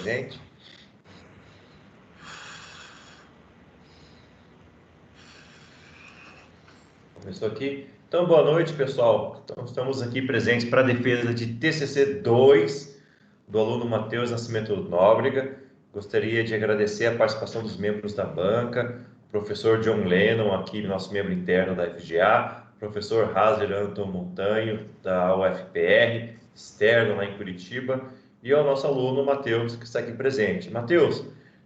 presente. Começou aqui. Então, boa noite, pessoal. Então, estamos aqui presentes para a defesa de TCC 2 do aluno Matheus Nascimento Nóbrega. Gostaria de agradecer a participação dos membros da banca, professor John Lennon, aqui nosso membro interno da FGA, professor Hazer Anton Montanho, da UFPR, externo lá em Curitiba, e ao nosso aluno Matheus, que está aqui presente. Matheus,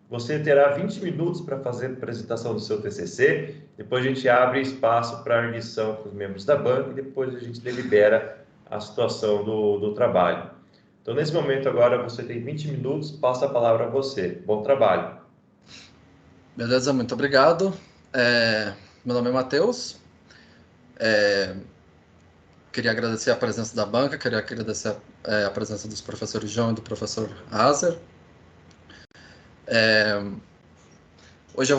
você terá 20 minutos para fazer a apresentação do seu TCC, depois a gente abre espaço para arguição com os membros da banca e depois a gente delibera a situação do trabalho. Então, nesse momento agora, você tem 20 minutos, passo a palavra a você. Bom trabalho. Beleza, muito obrigado. Meu nome é Matheus. Queria agradecer a presença da banca, queria agradecer a presença dos professores João e do professor Hazer. Hoje eu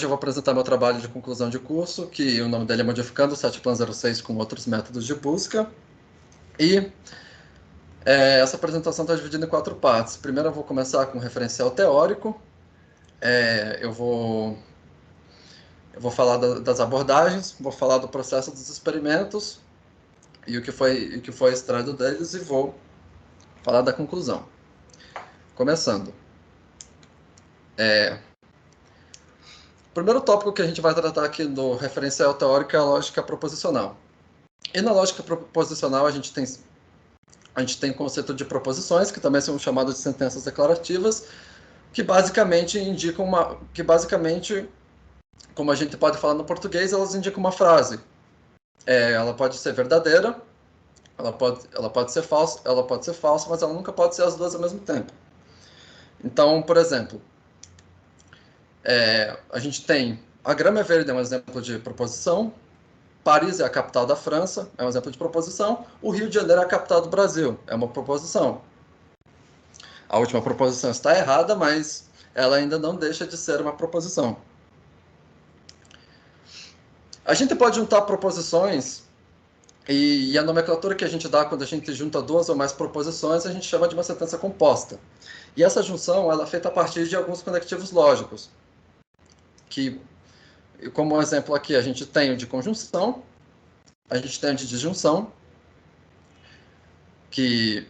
vou apresentar meu trabalho de conclusão de curso, que o nome dele é Modificando o Setplan 06 com outros métodos de busca. E essa apresentação está dividida em 4 partes. Primeiro eu vou começar com um referencial teórico. Eu vou falar das abordagens, vou falar do processo dos experimentos e o que foi extraído deles, e vou falar da conclusão. Começando. O primeiro tópico que a gente vai tratar aqui no referencial teórico é a lógica proposicional. E na lógica proposicional a gente tem o conceito de proposições, que também são chamadas de sentenças declarativas, que basicamente indicam como a gente pode falar no português, elas indicam uma frase. Ela pode ser verdadeira, ela pode ser falsa, mas ela nunca pode ser as duas ao mesmo tempo. Então, por exemplo, a gente tem a grama é verde, é um exemplo de proposição. Paris é a capital da França, é um exemplo de proposição. O Rio de Janeiro é a capital do Brasil, é uma proposição. A última proposição está errada, mas ela ainda não deixa de ser uma proposição. A gente pode juntar proposições, e a nomenclatura que a gente dá quando a gente junta 2 ou mais proposições, a gente chama de uma sentença composta. E essa junção ela é feita a partir de alguns conectivos lógicos, que, como exemplo aqui, a gente tem o de conjunção, a gente tem o de disjunção, que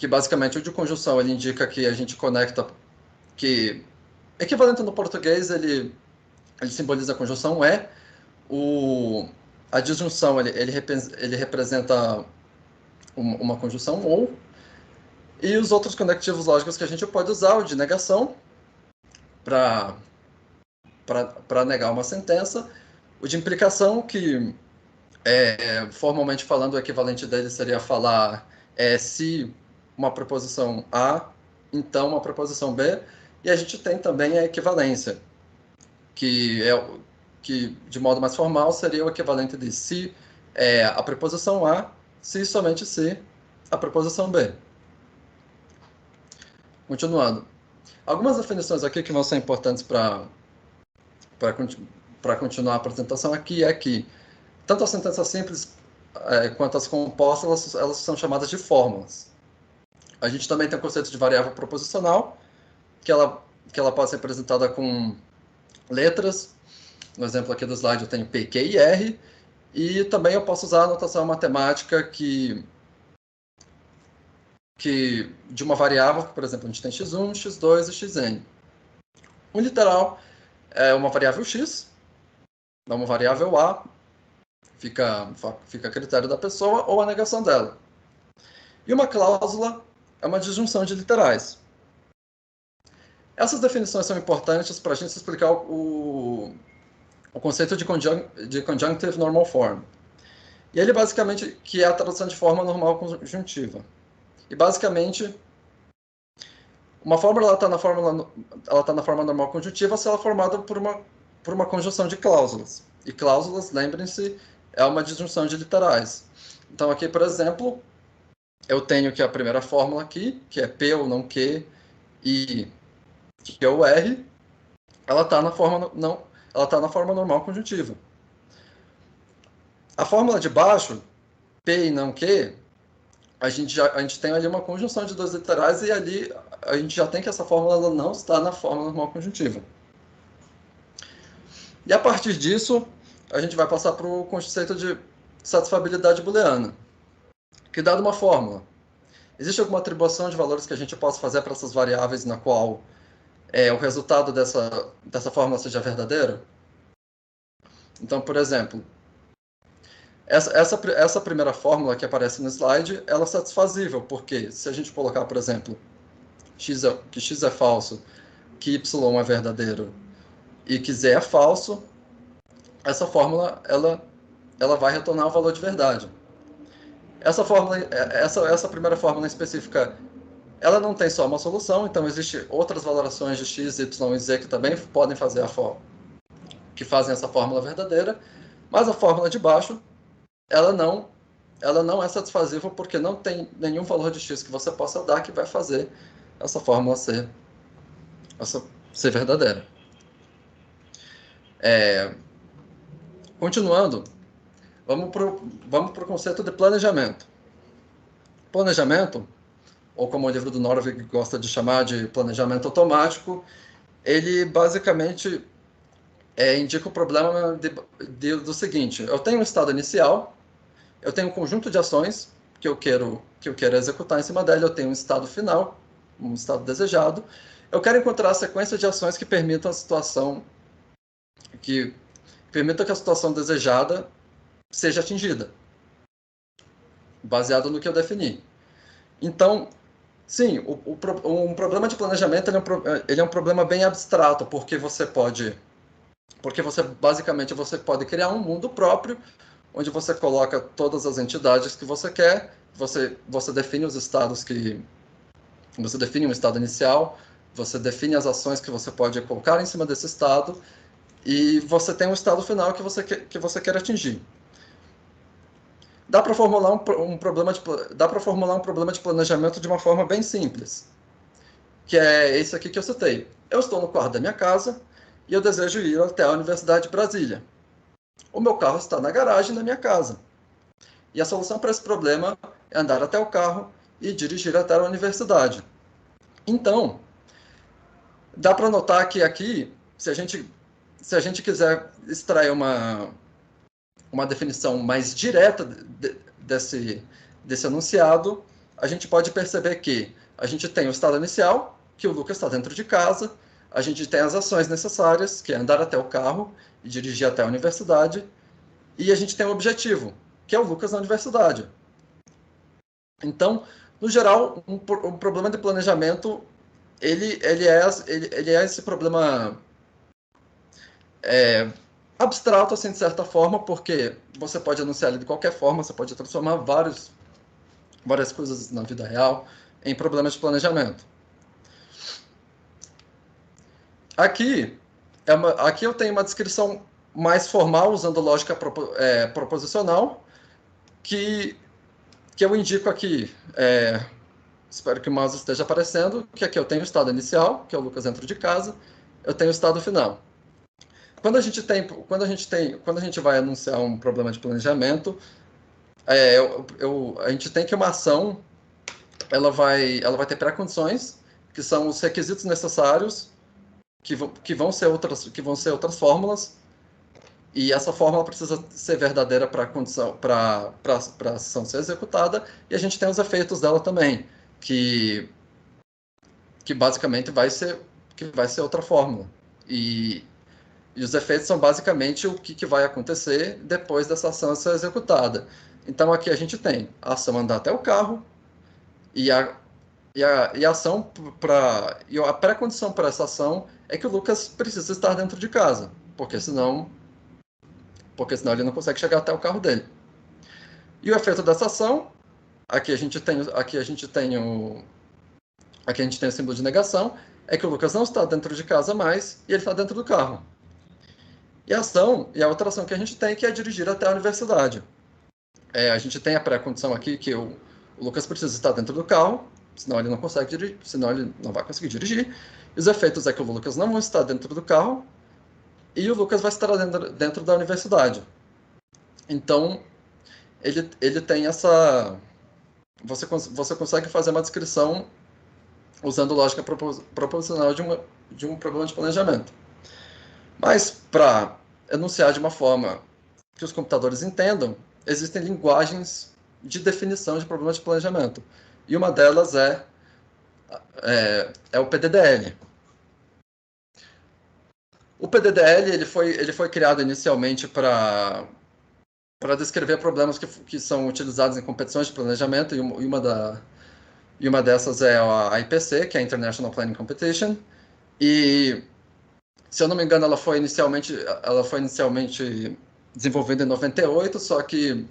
basicamente o de conjunção ele indica que a gente conecta, que equivalente no português ele simboliza a conjunção a disjunção ele representa uma conjunção ou, e os outros conectivos lógicos que a gente pode usar, o de negação para negar uma sentença, o de implicação, que formalmente falando o equivalente dele seria falar se uma proposição A, então uma proposição B, e a gente tem também a equivalência, que de modo mais formal seria o equivalente de se a preposição A, se somente se a preposição B. Continuando. Algumas definições aqui que vão ser importantes para continuar a apresentação aqui é que tanto as sentenças simples quanto as compostas, elas são chamadas de fórmulas. A gente também tem o conceito de variável proposicional, que ela pode ser representada com letras. No exemplo aqui do slide eu tenho P, Q e R, e também eu posso usar a notação matemática de uma variável, por exemplo, a gente tem x1, x2 e xn. Um literal é uma variável x, é uma variável a, fica a critério da pessoa, ou a negação dela. E uma cláusula é uma disjunção de literais. Essas definições são importantes para a gente explicar o conceito de conjunctive normal form. E ele basicamente, que é a tradução de forma normal conjuntiva. E basicamente, uma fórmula está na forma normal conjuntiva se ela é formada por uma conjunção de cláusulas. E cláusulas, lembrem-se, é uma disjunção de literais. Então aqui, por exemplo, eu tenho que a primeira fórmula aqui, que é P ou não Q, e Q ou R, ela está na forma normal conjuntiva. A fórmula de baixo, P e não Q, a gente tem ali uma conjunção de dois literais e ali a gente já tem que essa fórmula ela não está na forma normal conjuntiva. E a partir disso, a gente vai passar para o conceito de satisfabilidade booleana, que dado uma fórmula, existe alguma atribuição de valores que a gente possa fazer para essas variáveis na qual o resultado dessa fórmula seja verdadeiro? Então, por exemplo, essa primeira fórmula que aparece no slide, ela é satisfazível, porque se a gente colocar, por exemplo, que x é falso, que y é verdadeiro e que z é falso, essa fórmula ela vai retornar o valor de verdade. Essa primeira fórmula específica, ela não tem só uma solução, então existem outras valorações de x, y e z que também podem fazer que fazem essa fórmula verdadeira, mas a fórmula de baixo, ela não é satisfazível porque não tem nenhum valor de x que você possa dar que vai fazer essa fórmula ser verdadeira. Continuando, vamos para o conceito de planejamento. Planejamento, ou como o livro do Norvig gosta de chamar de planejamento automático, ele basicamente indica o problema do seguinte: eu tenho um estado inicial, eu tenho um conjunto de ações que eu quero executar em cima dela, eu tenho um estado final, um estado desejado, eu quero encontrar a sequência de ações que permitam que a situação desejada seja atingida, baseado no que eu defini. Então, sim, um problema de planejamento ele é um problema bem abstrato, porque basicamente você pode criar um mundo próprio, onde você coloca todas as entidades que você quer, você define os estados você define um estado inicial, você define as ações que você pode colocar em cima desse estado, e você tem um estado final que você quer atingir. Dá para formular um problema de planejamento de uma forma bem simples, que é esse aqui que eu citei. Eu estou no quarto da minha casa e eu desejo ir até a Universidade de Brasília. O meu carro está na garagem da minha casa. E a solução para esse problema é andar até o carro e dirigir até a universidade. Então, dá para notar que aqui, se a gente quiser extrair uma definição mais direta desse enunciado, a gente pode perceber que a gente tem o estado inicial, que o Lucas está dentro de casa, a gente tem as ações necessárias, que é andar até o carro e dirigir até a universidade, e a gente tem o objetivo, que é o Lucas na universidade. Então, no geral, um problema de planejamento, ele é esse problema abstrato, assim, de certa forma, porque você pode anunciar ele de qualquer forma, você pode transformar várias coisas na vida real em problemas de planejamento. Aqui eu tenho uma descrição mais formal, usando lógica proposicional, que eu indico aqui. Espero que o mouse esteja aparecendo, que aqui eu tenho o estado inicial, que é o Lucas dentro de casa, eu tenho o estado final. Quando a gente vai anunciar um problema de planejamento, a gente tem que uma ação, ela vai ter pré-condições, que são os requisitos necessários, que vão ser outras fórmulas, e essa fórmula precisa ser verdadeira para a ação ser executada, e a gente tem os efeitos dela também, que basicamente vai ser outra fórmula. E os efeitos são basicamente o que vai acontecer depois dessa ação ser executada. Então aqui a gente tem a ação andar até o carro, e a ação e a pré-condição para essa ação é que o Lucas precisa estar dentro de casa, porque senão ele não consegue chegar até o carro dele. E o efeito dessa ação, aqui a gente tem o símbolo de negação, é que o Lucas não está dentro de casa mais e ele está dentro do carro. E a outra ação que a gente tem, que é dirigir até a universidade. A gente tem a pré-condição aqui que o Lucas precisa estar dentro do carro, senão ele não consegue dirigir, senão ele não vai conseguir dirigir. E os efeitos é que o Lucas não vai estar dentro do carro e o Lucas vai estar dentro da universidade. Então, ele tem essa você consegue fazer uma descrição usando lógica proposicional de um problema de planejamento. Mas, para enunciar de uma forma que os computadores entendam, existem linguagens de definição de problemas de planejamento. E uma delas é o PDDL. O PDDL ele foi criado inicialmente para descrever problemas que são utilizados em competições de planejamento, e uma dessas é a IPC, que é a International Planning Competition, e, se eu não me engano, ela foi inicialmente desenvolvida em 98, só que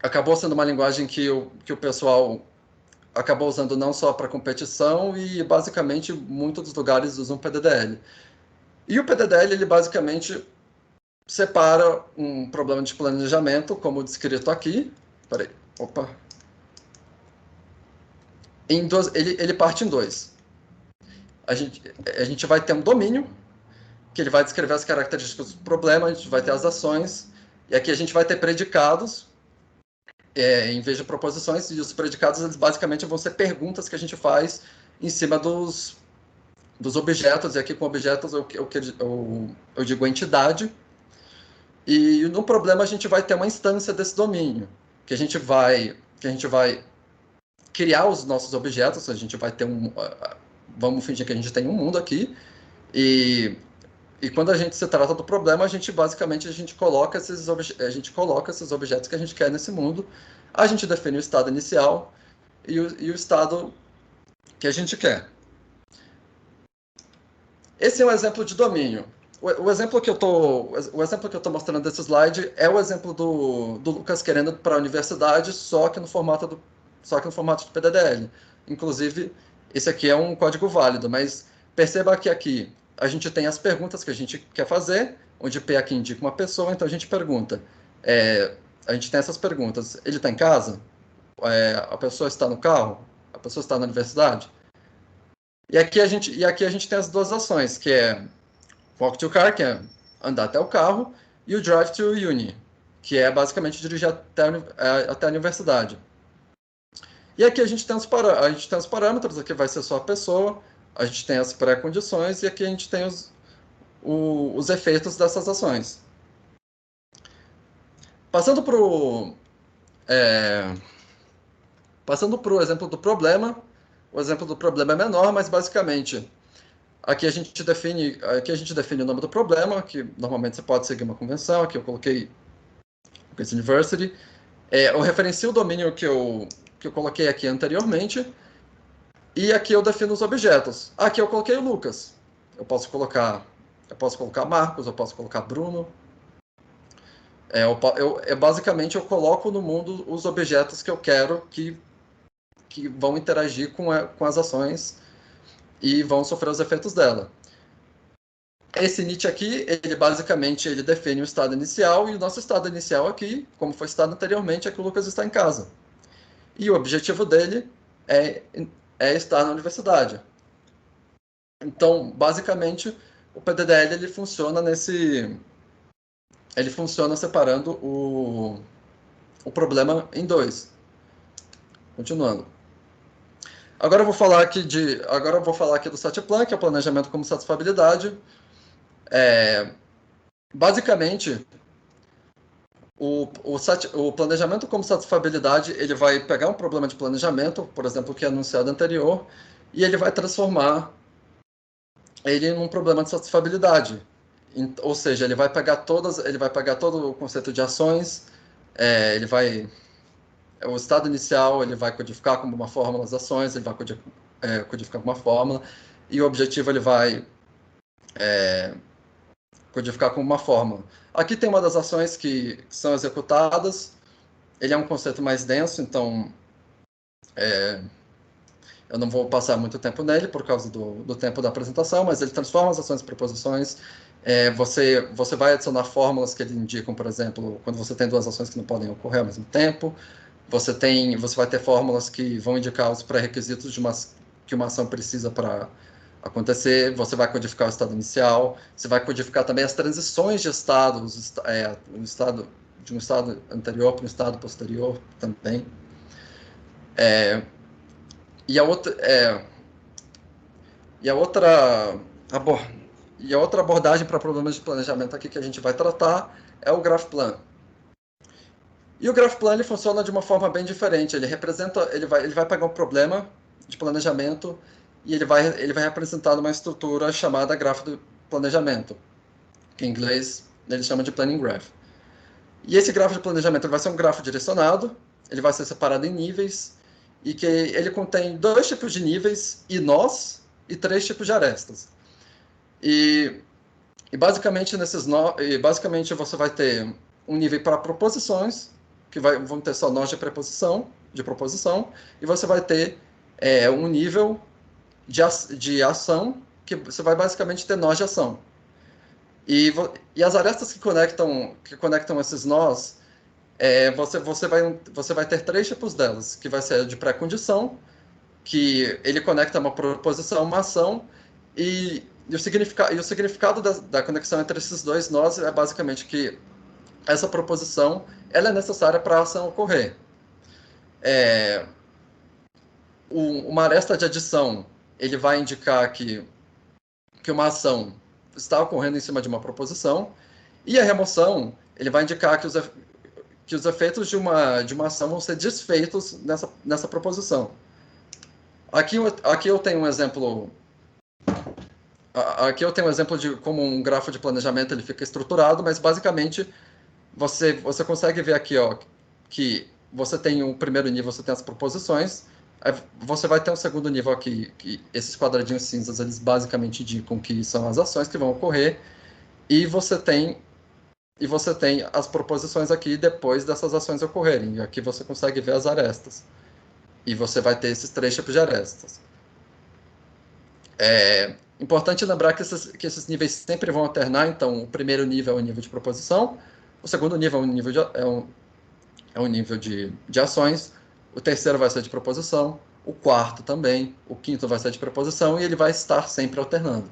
acabou sendo uma linguagem que o pessoal acabou usando não só para competição, e basicamente muitos dos lugares usam PDDL. E o PDDL, ele basicamente separa um problema de planejamento, como descrito aqui. Peraí, opa. Ele parte em dois. A gente vai ter um domínio, que ele vai descrever as características do problema, a gente vai ter as ações, e aqui a gente vai ter predicados, em vez de proposições, e os predicados, eles basicamente vão ser perguntas que a gente faz em cima dos objetos, e aqui com objetos eu digo entidade, e no problema a gente vai ter uma instância desse domínio, que a gente vai criar os nossos objetos, a gente vai ter vamos fingir que a gente tem um mundo aqui, e quando a gente se trata do problema, basicamente a gente coloca esses objetos que a gente quer nesse mundo, a gente define o estado inicial e o estado que a gente quer. Esse é um exemplo de domínio. O exemplo que eu estou mostrando desse slide é o exemplo do Lucas querendo ir para a universidade, só que no formato de PDDL. Inclusive, esse aqui é um código válido, mas perceba que aqui a gente tem as perguntas que a gente quer fazer, onde P aqui indica uma pessoa, então a gente pergunta. A gente tem essas perguntas. Ele está em casa? A pessoa está no carro? A pessoa está na universidade? E aqui a gente tem as duas ações, que é walk to car, que é andar até o carro, e o drive to uni, que é basicamente dirigir até a universidade. E aqui a gente tem os parâmetros, aqui vai ser só a pessoa, a gente tem as pré-condições, e aqui a gente tem os efeitos dessas ações. Passando para o exemplo do problema, o exemplo do problema é menor, mas basicamente aqui a gente define o nome do problema, que normalmente você pode seguir uma convenção. Aqui eu coloquei Queen's University. Eu referencio o domínio que eu coloquei aqui anteriormente, e aqui eu defino os objetos. Aqui eu coloquei o Lucas. Eu posso colocar Marcos, eu posso colocar Bruno. Basicamente eu coloco no mundo os objetos que eu quero que vão interagir com as ações e vão sofrer os efeitos dela. Esse init aqui, ele basicamente define o estado inicial, e o nosso estado inicial aqui, como foi citado anteriormente, é que o Lucas está em casa. E o objetivo dele é estar na universidade. Então, basicamente, o PDDL ele funciona separando o problema em dois. Continuando. Agora eu vou falar aqui do SATPLAN, que é o planejamento como satisfabilidade. Basicamente, o planejamento como satisfabilidade, ele vai pegar um problema de planejamento, por exemplo, que é anunciado anterior, e ele vai transformar ele num problema de satisfabilidade. Ou seja, ele vai pegar todo o conceito de ações, o estado inicial ele vai codificar como uma fórmula as ações, ele vai codificar como uma fórmula, e o objetivo ele vai codificar como uma fórmula. Aqui tem uma das ações que são executadas. Ele é um conceito mais denso, então eu não vou passar muito tempo nele por causa do tempo da apresentação, mas ele transforma as ações em proposições. Você vai adicionar fórmulas que ele indicam, por exemplo, quando você tem duas ações que não podem ocorrer ao mesmo tempo. Você vai ter fórmulas que vão indicar os pré-requisitos que uma ação precisa para acontecer. Você vai codificar o estado inicial. Você vai codificar também as transições de estado, o estado de um estado anterior para um estado posterior também. E a outra abordagem para problemas de planejamento aqui que a gente vai tratar é o GraphPlan. E o GraphPlan ele funciona de uma forma bem diferente. Ele vai pegar um problema de planejamento e ele vai representar uma estrutura chamada grafo do planejamento, que em inglês ele chama de Planning Graph. E esse grafo de planejamento vai ser um grafo direcionado, ele vai ser separado em níveis, e que ele contém 2 tipos de níveis e nós, e 3 tipos de arestas. E basicamente basicamente você vai ter um nível para proposições, que vão ter só nós de proposição, e você vai ter um nível de ação, que você vai basicamente ter nós de ação. E as arestas que conectam esses nós, você vai ter 3 tipos delas, que vai ser de pré-condição, que ele conecta uma proposição a uma ação, e o significado da conexão entre esses 2 nós é basicamente que essa proposição ela é necessária para a ação ocorrer. Uma aresta de adição, ele vai indicar que uma ação está ocorrendo em cima de uma proposição, e a remoção, ele vai indicar que os efeitos de uma ação vão ser desfeitos nessa proposição. Aqui eu tenho um exemplo. Aqui eu tenho um exemplo de como um grafo de planejamento ele fica estruturado, mas basicamente você consegue ver aqui, ó, que você tem o primeiro nível, você tem as proposições, aí você vai ter um segundo nível aqui, que esses quadradinhos cinzas, eles basicamente indicam que são as ações que vão ocorrer, e você tem as proposições aqui depois dessas ações ocorrerem, e aqui você consegue ver as arestas. E você vai ter esses 3 tipos de arestas. É importante lembrar que esses níveis sempre vão alternar, então o primeiro nível é o nível de proposição, o segundo nível é um nível de ações, o terceiro vai ser de proposição, o quarto também, o quinto vai ser de proposição, e ele vai estar sempre alternando.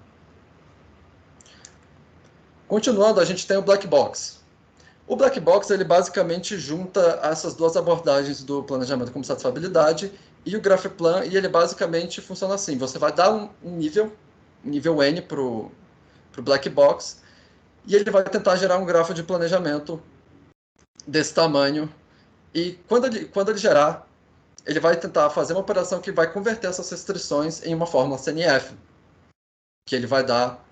Continuando, a gente tem o Black Box. O Black Box ele basicamente junta essas 2 abordagens do planejamento como satisfabilidade e o GraphPlan, e ele basicamente funciona assim: você vai dar um nível N para o Black Box, e ele vai tentar gerar um grafo de planejamento desse tamanho, e quando ele gerar, ele vai tentar fazer uma operação que vai converter essas restrições em uma fórmula CNF, que ele vai dar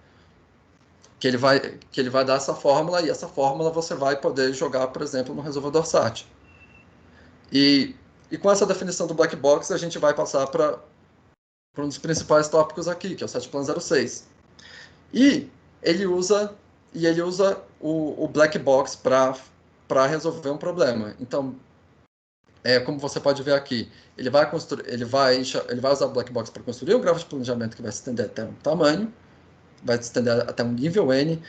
essa fórmula, e essa fórmula você vai poder jogar, por exemplo, no resolvedor SAT. E com essa definição do Black Box, a gente vai passar para um dos principais tópicos aqui, que é o SATPlan 06. E ele usa o Black Box para resolver um problema. Então, como você pode ver aqui, ele vai usar o Black Box para construir um grafo de planejamento que vai se estender até um tamanho, vai se estender até um nível N.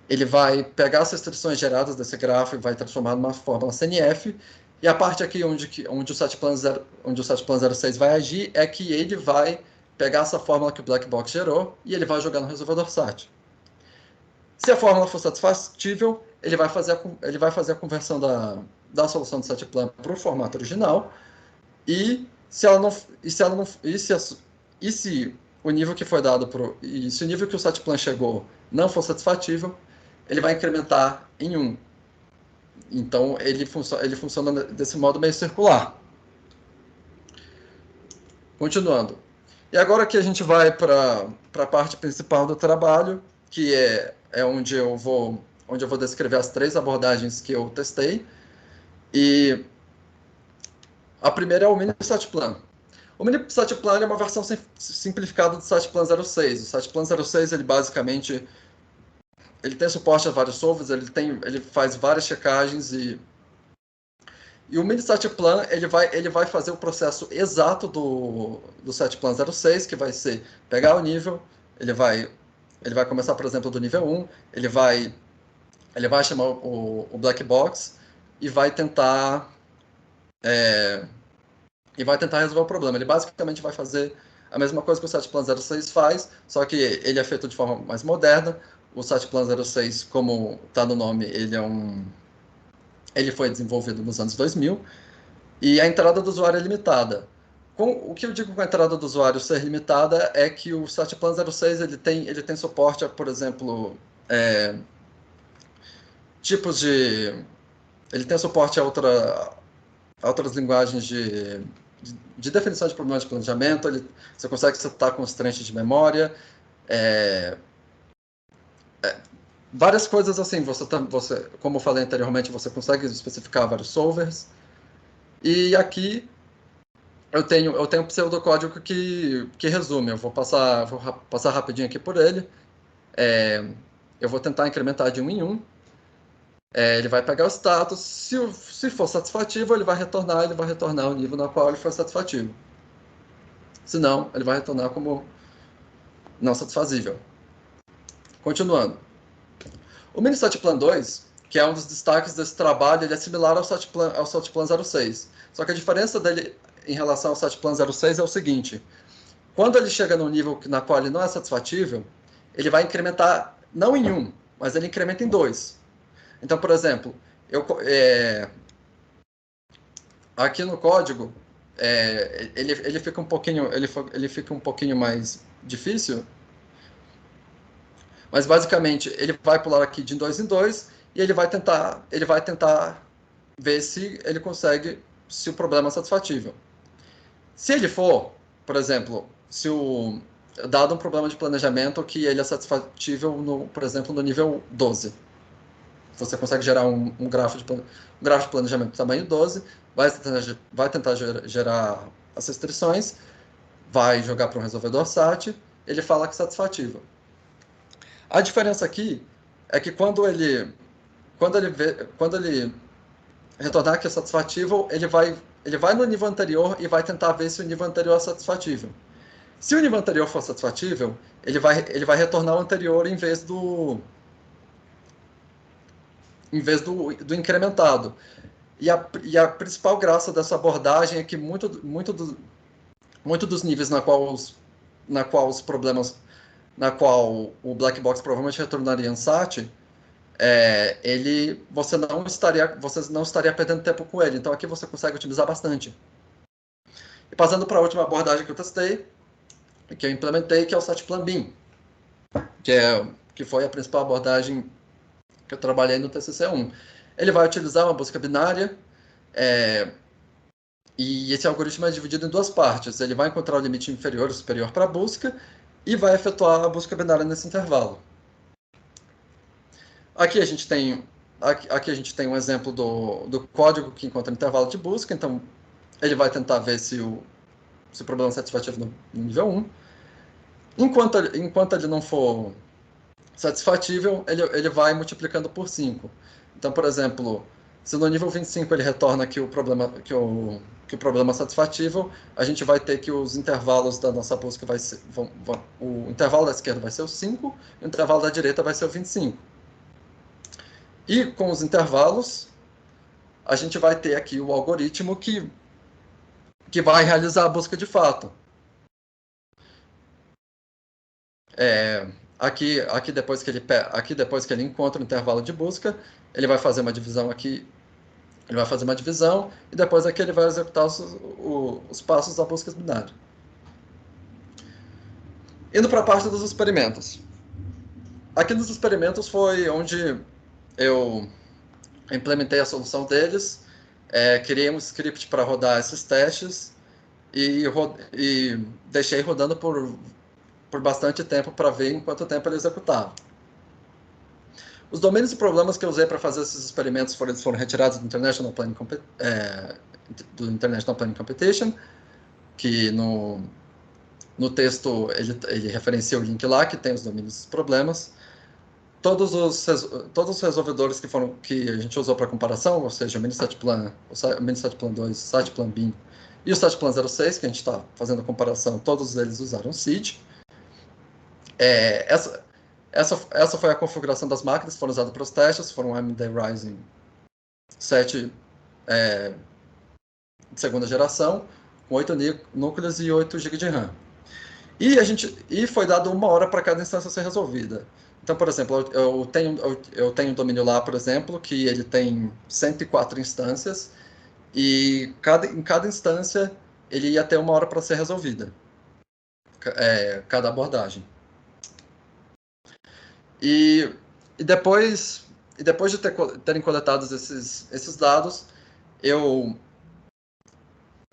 Ele vai pegar as restrições geradas desse grafo e vai transformar numa fórmula CNF. E a parte aqui onde o SATPlan 06 vai agir é que ele vai pegar essa fórmula que o Black Box gerou e ele vai jogar no resolvedor SAT. Se a fórmula for satisfatível, ele vai fazer a conversão da solução do SATPlan para o formato original. E se o nível que foi dado se o nível que o SATPlan chegou não for satisfatível, ele vai incrementar em 1. Então, ele funciona desse modo meio circular. Continuando. E agora que a gente vai para a parte principal do trabalho, que é onde eu vou descrever as 3 abordagens que eu testei. E a primeira é o Mini SATPlan. O Mini SATPlan é uma versão simplificada do SATPlan 06. O SATPlan 06, ele basicamente tem suporte a vários solvers, ele faz várias checagens, e o Mini SATPlan ele vai fazer o processo exato do SATPlan 06, que vai ser pegar o nível, ele vai começar, por exemplo, do nível 1, ele vai chamar o Black Box e vai tentar resolver o problema. Ele basicamente vai fazer a mesma coisa que o SATPlan 06 faz, só que ele é feito de forma mais moderna. O SATPlan 06, como está no nome, ele Ele foi desenvolvido nos anos 2000 e a entrada do usuário é limitada. O que eu digo com a entrada do usuário ser limitada é que o SATPlan 06 ele tem suporte a, por exemplo, tipos de... Ele tem suporte a outras linguagens de definição de problemas de planejamento, você consegue setar constraints de memória, várias coisas assim, você, como eu falei anteriormente, você consegue especificar vários solvers, e aqui eu tenho um pseudocódigo que resume, eu vou passar rapidinho aqui por ele, eu vou tentar incrementar de 1 em 1, ele vai pegar o status, se for satisfativo, ele vai retornar o nível no qual ele foi satisfativo. Se não, ele vai retornar como não satisfazível. Continuando. O mini SATPlan 2, que é um dos destaques desse trabalho, ele é similar ao SATPlan 06. Só que a diferença dele em relação ao SATPlan 06 é o seguinte: quando ele chega num nível na qual ele não é satisfatível, ele vai incrementar não em 1, mas ele incrementa em 2. Então, por exemplo, aqui no código, ele fica um pouquinho mais difícil, mas basicamente ele vai pular aqui de 2 em 2 e ele vai tentar ver se ele consegue, se o problema é satisfatível. Se ele for, por exemplo, dado um problema de planejamento que ele é satisfatível, por exemplo, no nível 12, você consegue gerar um grafo de planejamento do tamanho 12, vai tentar gerar as restrições, vai jogar para um resolvedor SAT, ele fala que é satisfatível. A diferença aqui é que quando ele retornar que é satisfatível, ele vai no nível anterior e vai tentar ver se o nível anterior é satisfatível. Se o nível anterior for satisfatível, ele vai retornar o anterior em vez do incrementado. E a principal graça dessa abordagem é que muito dos níveis na qual os problemas, na qual o black box provavelmente retornaria em SAT, você não estaria perdendo tempo com ele. Então aqui você consegue utilizar bastante. E passando para a última abordagem que eu testei, que eu implementei, que é o SATPlan BIM, que foi a principal abordagem que eu trabalhei no TCC1. Ele vai utilizar uma busca binária, e esse algoritmo é dividido em duas partes. Ele vai encontrar o limite inferior e superior para a busca e vai efetuar a busca binária nesse intervalo. Aqui a gente tem um exemplo do código que encontra intervalo de busca. Então, ele vai tentar ver se o problema é satisfativo no nível 1. Enquanto ele não for satisfatível, ele vai multiplicando por 5. Então, por exemplo, se no nível 25 ele retorna que o problema é satisfatível, a gente vai ter que os intervalos da nossa busca o intervalo da esquerda vai ser o 5, e o intervalo da direita vai ser o 25. E com os intervalos, a gente vai ter aqui o algoritmo que vai realizar a busca de fato. Aqui depois que ele encontra o intervalo de busca, ele vai fazer uma divisão aqui, e depois aqui ele vai executar os passos da busca binária. Indo para a parte dos experimentos. Aqui nos experimentos foi onde eu implementei a solução deles, criei um script para rodar esses testes e deixei rodando por bastante tempo para ver em quanto tempo ele executava. Os domínios e problemas que eu usei para fazer esses experimentos foram retirados do International Planning Competition, que no texto ele referencia o link lá, que tem os domínios e problemas. Todos os resolvedores que a gente usou para comparação, ou seja, o mini SATPlan 2, o SATPlan BIM e o SATPlan 06, que a gente está fazendo a comparação, todos eles usaram SID. Essa foi a configuração das máquinas que foram usadas para os testes, foram AMD Ryzen 7 de segunda geração, com 8 núcleos e 8 GB de RAM. E foi dado 1 hora para cada instância ser resolvida. Então, por exemplo, eu tenho um domínio lá, por exemplo, que ele tem 104 instâncias, e em cada instância ele ia ter 1 hora para ser resolvida, cada abordagem. E depois de terem coletado esses dados,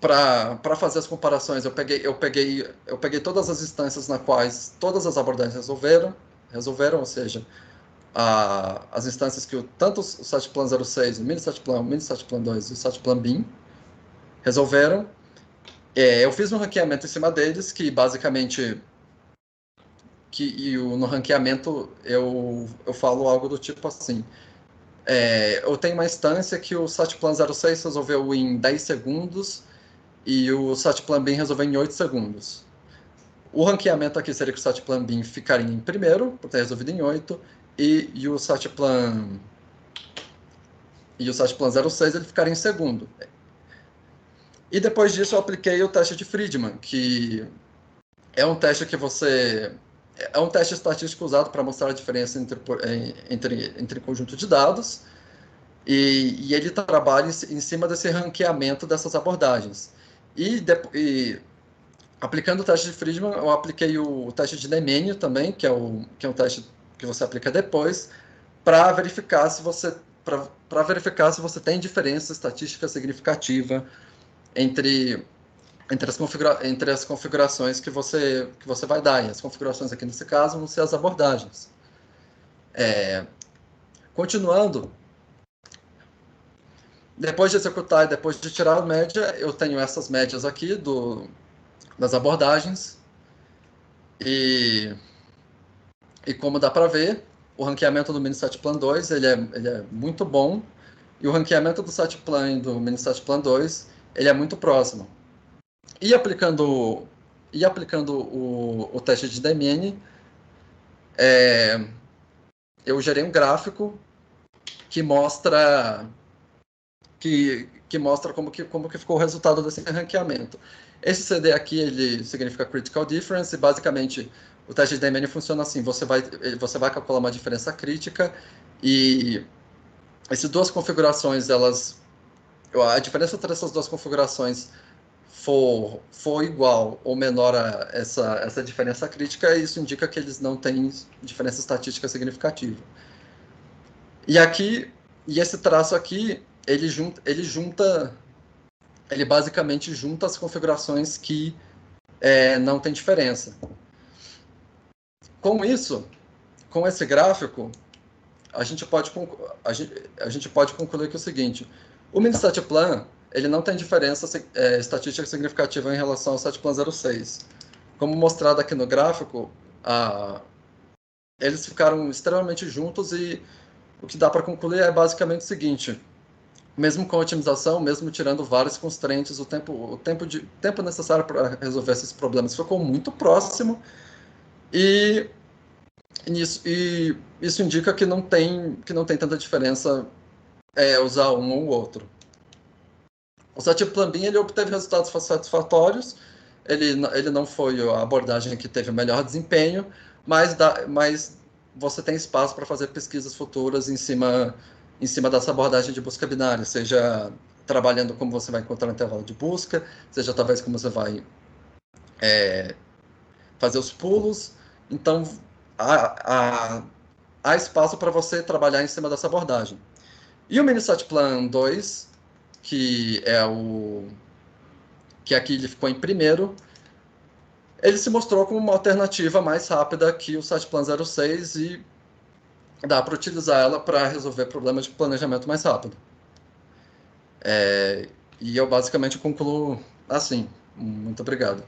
para fazer as comparações, eu peguei todas as instâncias nas quais todas as abordagens resolveram, ou seja, as instâncias que tanto o SATPlan 06, o MiniSATPlan, o MiniSATPlan 2 e o SATPlan BIM resolveram. Eu fiz um ranqueamento em cima deles, que basicamente no ranqueamento eu falo algo do tipo assim: eu tenho uma instância que o SATPlan 06 resolveu em 10 segundos e o SATPlan BIM resolveu em 8 segundos. O ranqueamento aqui seria que o SATPlan BIM ficaria em primeiro, por ter resolvido em 8, e o SATPlan 06 ele ficaria em segundo. E depois disso eu apliquei o teste de Friedman, que é um teste é um teste estatístico usado para mostrar a diferença entre conjunto de dados, e ele trabalha em cima desse ranqueamento dessas abordagens. E aplicando o teste de Friedman, eu apliquei o teste de Lemene também, que é um teste que você aplica depois, para verificar se você tem diferença estatística significativa entre as configurações que você vai dar. E as configurações aqui nesse caso vão ser as abordagens. Continuando, depois de executar e depois de tirar a média, eu tenho essas médias aqui das abordagens. E como dá para ver, o ranqueamento do MiniSATPlan 2 ele é muito bom, e o ranqueamento do SATPlan e do MiniSATPlan 2 ele é muito próximo. E aplicando o teste de DMN, eu gerei um gráfico que mostra como que ficou o resultado desse ranqueamento. Esse CD aqui ele significa Critical Difference, e basicamente o teste de DMN funciona assim: você vai calcular uma diferença crítica, e essas duas configurações, a diferença entre essas duas configurações for igual ou menor a essa diferença crítica, isso indica que eles não têm diferença estatística significativa. E esse traço aqui, ele basicamente junta as configurações que não tem diferença. Com esse gráfico, a gente pode concluir que é o seguinte: o MiniSATPlan ele não tem diferença estatística significativa em relação ao SATPlan 06. Como mostrado aqui no gráfico, eles ficaram extremamente juntos, e o que dá para concluir é basicamente o seguinte: mesmo com a otimização, mesmo tirando vários constraints, o tempo necessário para resolver esses problemas ficou muito próximo, e isso indica que não tem tanta diferença usar um ou outro. O SATPlan BIM ele obteve resultados satisfatórios. Ele não foi a abordagem que teve o melhor desempenho, mas você tem espaço para fazer pesquisas futuras em cima dessa abordagem de busca binária, seja trabalhando como você vai encontrar o intervalo de busca, seja talvez como você vai fazer os pulos. Então, há espaço para você trabalhar em cima dessa abordagem. E o MiniSATPlan 2, que aqui ele ficou em primeiro, ele se mostrou como uma alternativa mais rápida que o SATPlan 06, e dá para utilizar ela para resolver problemas de planejamento mais rápido. E eu basicamente concluo assim. Muito obrigado.